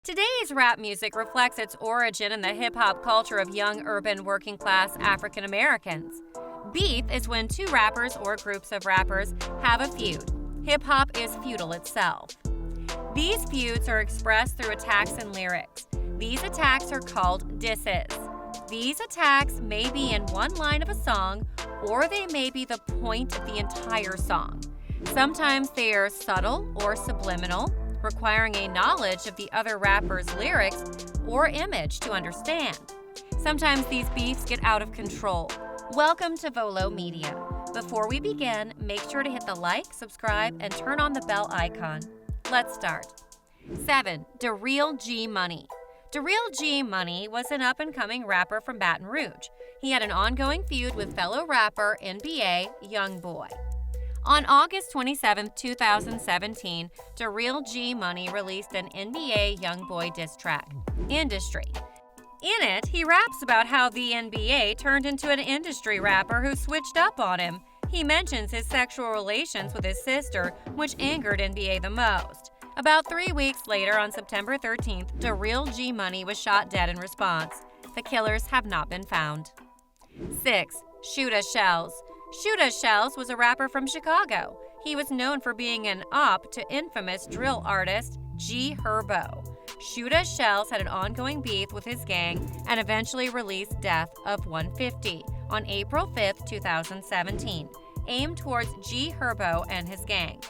Today's rap music reflects its origin in the hip-hop culture of young urban working-class African Americans. Beef is when two rappers or groups of rappers have a feud. Hip-hop is feudal itself. These feuds are expressed through attacks and lyrics. These attacks are called disses. These attacks may be in one line of a song, or they may be the point of the entire song. Sometimes they are subtle or subliminal, requiring a knowledge of the other rapper's lyrics or image to understand. Sometimes these beefs get out of control. Welcome to VOLO Media. Before we begin, make sure to hit the like, subscribe, and turn on the bell icon. Let's start. 7. DeReal G Money. DeReal G Money was an up-and-coming rapper from Baton Rouge. He had an ongoing feud with fellow rapper NBA Youngboy. On August 27, 2017, DeReal G Money released an NBA Youngboy diss track, Industry. In it, he raps about how the NBA turned into an industry rapper who switched up on him. He mentions his sexual relations with his sister, which angered NBA the most. About 3 weeks later, on September 13th, DeReal G Money was shot dead in response. The killers have not been found. 6. Shuda Shells. Shuda Shells was a rapper from Chicago. He was known for being an op to infamous drill artist G Herbo. Shuda Shells had an ongoing beef with his gang and eventually released Death of 150 on April 5, 2017, aimed towards G Herbo and his gang.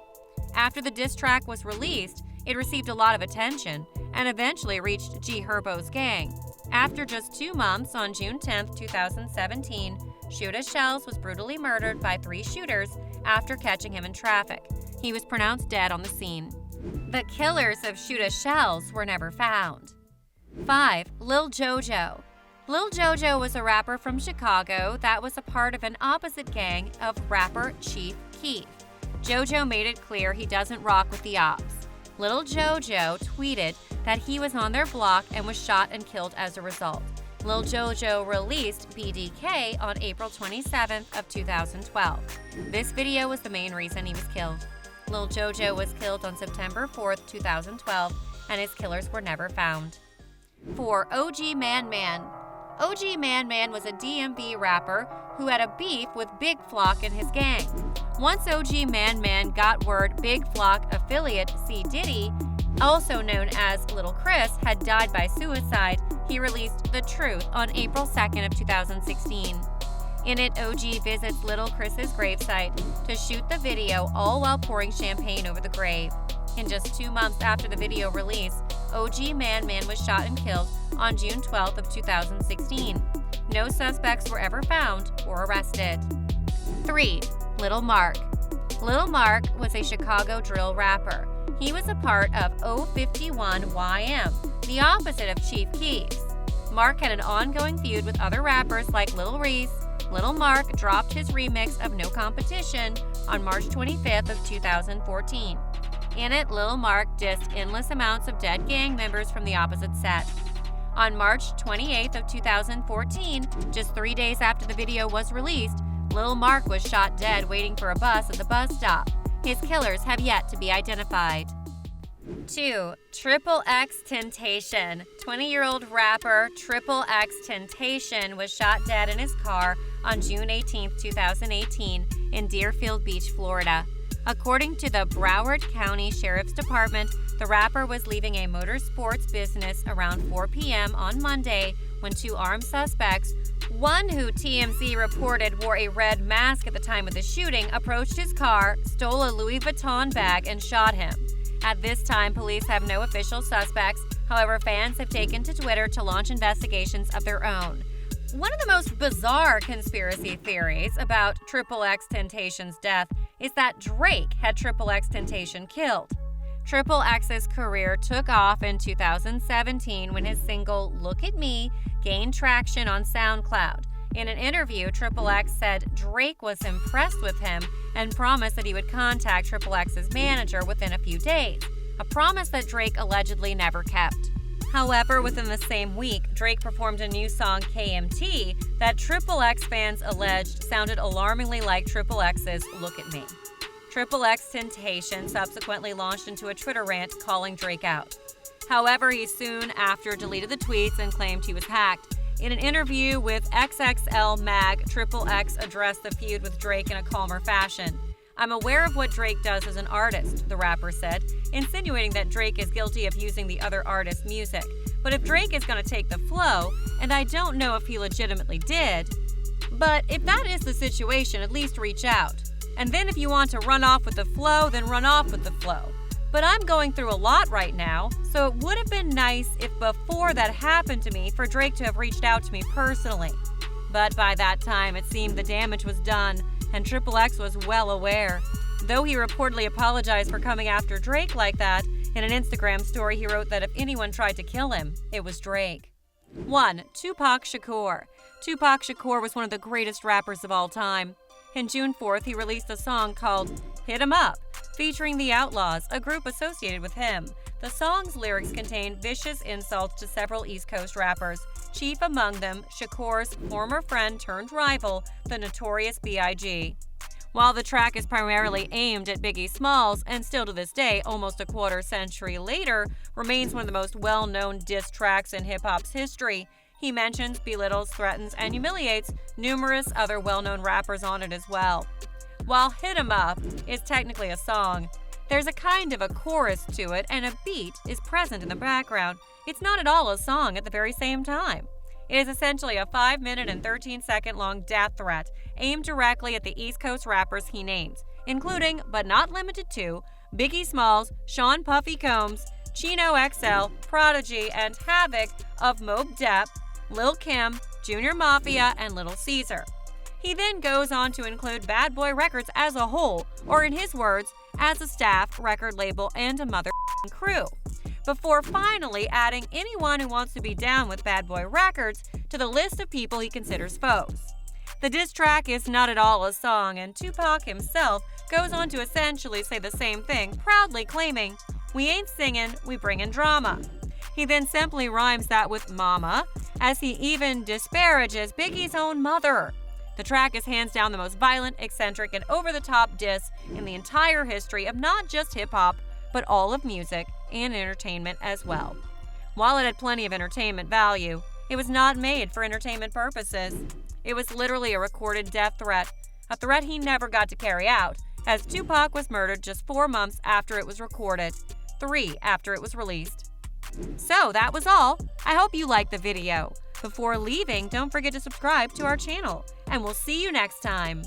After the diss track was released, it received a lot of attention and eventually reached G Herbo's gang. After just 2 months, on June 10, 2017, Shuda Shells was brutally murdered by 3 shooters after catching him in traffic. He was pronounced dead on the scene. The killers of Shuda Shells were never found. 5. Lil Jojo. Lil Jojo was a rapper from Chicago that was a part of an opposite gang of rapper Chief Keef. Jojo made it clear he doesn't rock with the ops. Lil Jojo tweeted that he was on their block and was shot and killed as a result. Lil Jojo released BDK on April 27th of 2012. This video was the main reason he was killed. Lil Jojo was killed on September 4th, 2012, and his killers were never found. 4. OG Man Man. OG Man Man was a DMV rapper who had a beef with Big Flock and his gang. Once OG Man Man got word Big Flock affiliate C. Diddy, also known as Little Chris, had died by suicide, he released The Truth on April 2nd of 2016. In it, OG visits Little Chris's gravesite to shoot the video, all while pouring champagne over the grave. In just 2 months after the video release, OG Man Man was shot and killed on June 12th of 2016. No suspects were ever found or arrested. 3. Lil Mark. Lil Mark was a Chicago drill rapper. He was a part of 051YM, the opposite of Chief Keef's. Mark had an ongoing feud with other rappers like Lil Reese. Lil Mark dropped his remix of No Competition on March 25th of 2014. In it, Lil Mark dissed endless amounts of dead gang members from the opposite set. On March 28th of 2014, just 3 days after the video was released, Lil Mark was shot dead waiting for a bus at the bus stop. His killers have yet to be identified. 2. Triple X Temptation. 20-year-old rapper Triple X Temptation was shot dead in his car on June 18, 2018 in Deerfield Beach, Florida. According to the Broward County Sheriff's Department, the rapper was leaving a motorsports business around 4 p.m. on Monday when 2 armed suspects, one who TMZ reported wore a red mask at the time of the shooting, approached his car, stole a Louis Vuitton bag, and shot him. At this time, police have no official suspects. However, fans have taken to Twitter to launch investigations of their own. One of the most bizarre conspiracy theories about Triple X Temptation's death is that Drake had Triple X Temptation killed. Triple X's career took off in 2017 when his single Look at Me gained traction on SoundCloud. In an interview, Triple X said Drake was impressed with him and promised that he would contact Triple X's manager within a few days, a promise that Drake allegedly never kept. However, within the same week, Drake performed a new song, KMT, that Triple X fans alleged sounded alarmingly like Triple X's Look at Me. Triple X Temptation subsequently launched into a Twitter rant calling Drake out. However, he soon after deleted the tweets and claimed he was hacked. In an interview with XXL Mag, XXX addressed the feud with Drake in a calmer fashion. "I'm aware of what Drake does as an artist," the rapper said, insinuating that Drake is guilty of using the other artist's music. But if Drake is going to take the flow, and I don't know if he legitimately did, but if that is the situation, at least reach out. And then if you want to run off with the flow, then run off with the flow. But I'm going through a lot right now, so it would have been nice if before that happened to me for Drake to have reached out to me personally. But by that time, it seemed the damage was done, and XXX was well aware. Though he reportedly apologized for coming after Drake like that, in an Instagram story he wrote that if anyone tried to kill him, it was Drake. 1. Tupac Shakur. Tupac Shakur was one of the greatest rappers of all time. On June 4th, he released a song called Hit 'Em Up, featuring the Outlaws, a group associated with him. The song's lyrics contain vicious insults to several East Coast rappers, chief among them Shakur's former friend turned rival, the notorious B.I.G. While the track is primarily aimed at Biggie Smalls, and still to this day, almost a quarter century later, remains one of the most well-known diss tracks in hip-hop's history, he mentions, belittles, threatens, and humiliates numerous other well-known rappers on it as well. While Hit 'Em Up is technically a song, there's a kind of a chorus to it, and a beat is present in the background. It's not at all a song at the very same time. It is essentially a 5-minute and 13-second long death threat aimed directly at the East Coast rappers he names, including, but not limited to, Biggie Smalls, Sean Puffy Combs, Chino XL, Prodigy, and Havoc of Mobb Depp, Lil' Kim, Junior Mafia, and Little Caesar. He then goes on to include Bad Boy Records as a whole, or in his words, as a staff, record label, and a mother***ing crew, before finally adding anyone who wants to be down with Bad Boy Records to the list of people he considers foes. The diss track is not at all a song, and Tupac himself goes on to essentially say the same thing, proudly claiming, "We ain't singing, we bringin' drama." He then simply rhymes that with mama, as he even disparages Biggie's own mother. The track is hands down the most violent, eccentric, and over-the-top diss in the entire history of not just hip-hop, but all of music and entertainment as well. While it had plenty of entertainment value, it was not made for entertainment purposes. It was literally a recorded death threat, a threat he never got to carry out, as Tupac was murdered just 4 months after it was recorded, 3 after it was released. So that was all. I hope you liked the video. Before leaving, don't forget to subscribe to our channel, and we'll see you next time.